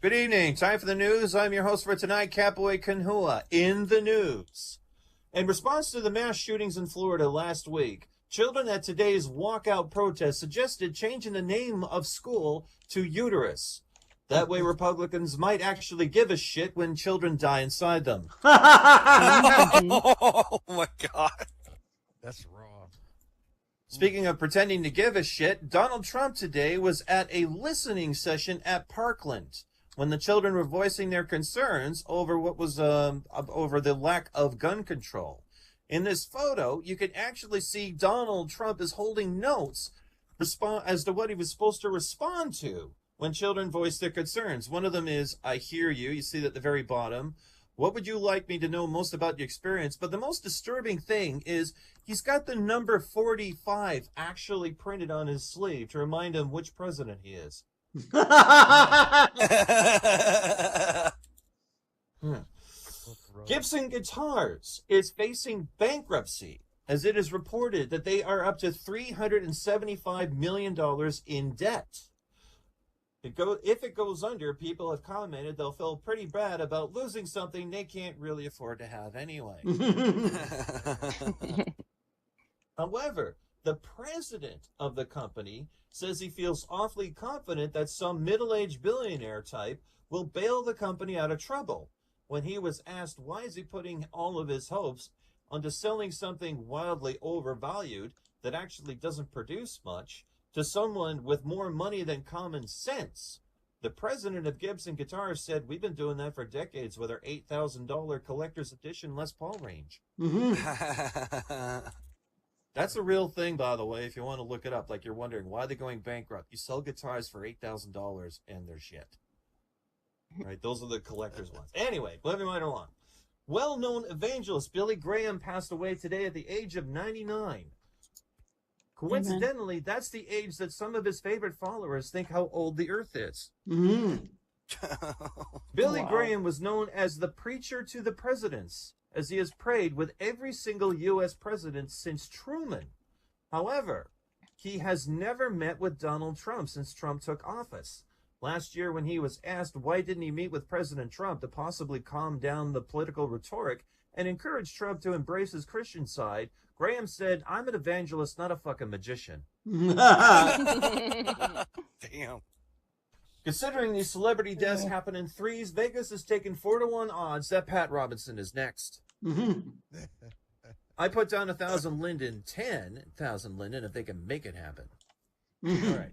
Good evening. Time for the news. I'm your host for tonight, Catboy News in the news. In response to the mass shootings in Florida last week, children at today's walkout protest suggested changing the name of school to Uterus. That way Republicans might actually give a shit when children die inside them. Oh my God. That's wrong. Speaking of pretending to give a shit, Donald Trump today was at a listening session at Parkland when the children were voicing their concerns over what was over the lack of gun control. In this photo, you can actually see Donald Trump is holding notes as to what he was supposed to respond to when children voice their concerns. One of them is, "I hear you." You see that at the very bottom. "What would you like me to know most about your experience?" But the most disturbing thing is he's got the number 45 actually printed on his sleeve to remind him which president he is. Gibson Guitars is facing bankruptcy, as it is reported that they are up to $375 million in debt. If it goes under, people have commented they'll feel pretty bad about losing something they can't really afford to have anyway. However, the president of the company says he feels awfully confident that some middle-aged billionaire type will bail the company out of trouble. When he was asked why is he putting all of his hopes onto selling something wildly overvalued that actually doesn't produce much to someone with more money than common sense, the president of Gibson Guitars said, "We've been doing that for decades with our $8,000 collector's edition Les Paul range." That's a real thing, by the way, if you want to look it up. Like you're wondering, why are they going bankrupt? You sell guitars for $8,000 and they're shit. Right? Those are the collector's ones. Anyway, moving right along. Well-known evangelist Billy Graham passed away today at the age of 99. Coincidentally, that's the age that some of his favorite followers think how old the earth is. Billy Graham was known as the preacher to the presidents, as he has prayed with every single U.S. president since Truman. However, he has never met with Donald Trump since Trump took office. Last year, when he was asked why didn't he meet with President Trump to possibly calm down the political rhetoric and encourage Trump to embrace his Christian side, Graham said, "I'm an evangelist, not a fucking magician." Damn. Considering these celebrity deaths happen in threes, Vegas is taking 4-1 odds that Pat Robinson is next. I put down 1,000 Linden, 10,000 Linden if they can make it happen. All right.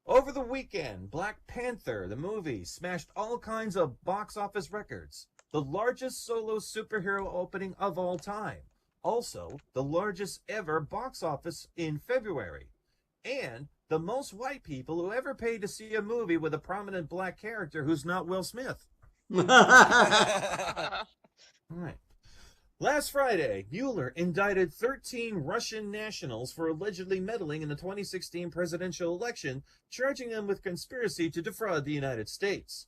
Over the weekend, Black Panther, the movie, smashed all kinds of box office records. The largest solo superhero opening of all time. Also, the largest ever box office in February. And the most white people who ever paid to see a movie with a prominent black character who's not Will Smith. All right. Last Friday, Mueller indicted 13 Russian nationals for allegedly meddling in the 2016 presidential election, charging them with conspiracy to defraud the United States.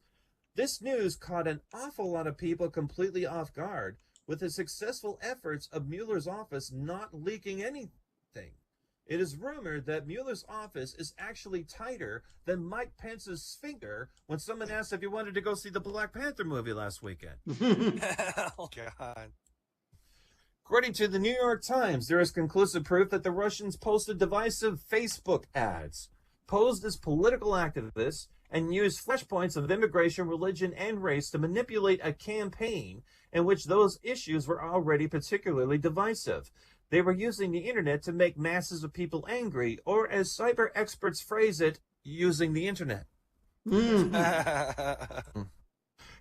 This news caught an awful lot of people completely off guard, with the successful efforts of Mueller's office not leaking anything. It is rumored that Mueller's office is actually tighter than Mike Pence's finger when someone asked if he wanted to go see the Black Panther movie last weekend. Oh, God. According to the New York Times, there is conclusive proof that the Russians posted divisive Facebook ads, posed as political activists, and used flashpoints of immigration, religion, and race to manipulate a campaign in which those issues were already particularly divisive. They were using the internet to make masses of people angry, or as cyber experts phrase it, using the internet.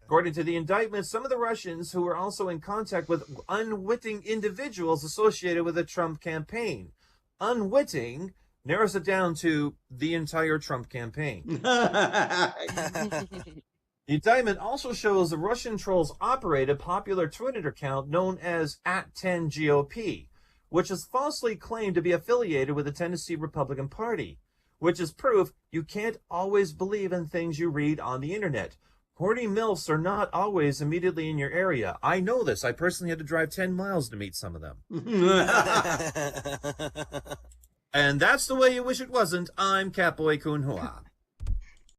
According to the indictment, some of the Russians who were also in contact with unwitting individuals associated with the Trump campaign. Unwitting narrows it down to the entire Trump campaign. The indictment also shows the Russian trolls operate a popular Twitter account known as @10GOP, which is falsely claimed to be affiliated with the Tennessee Republican Party, which is proof you can't always believe in things you read on the internet. Horny MILFs are not always immediately in your area. I know this. I personally had to drive 10 miles to meet some of them. And that's the way you wish it wasn't. I'm Catboy News.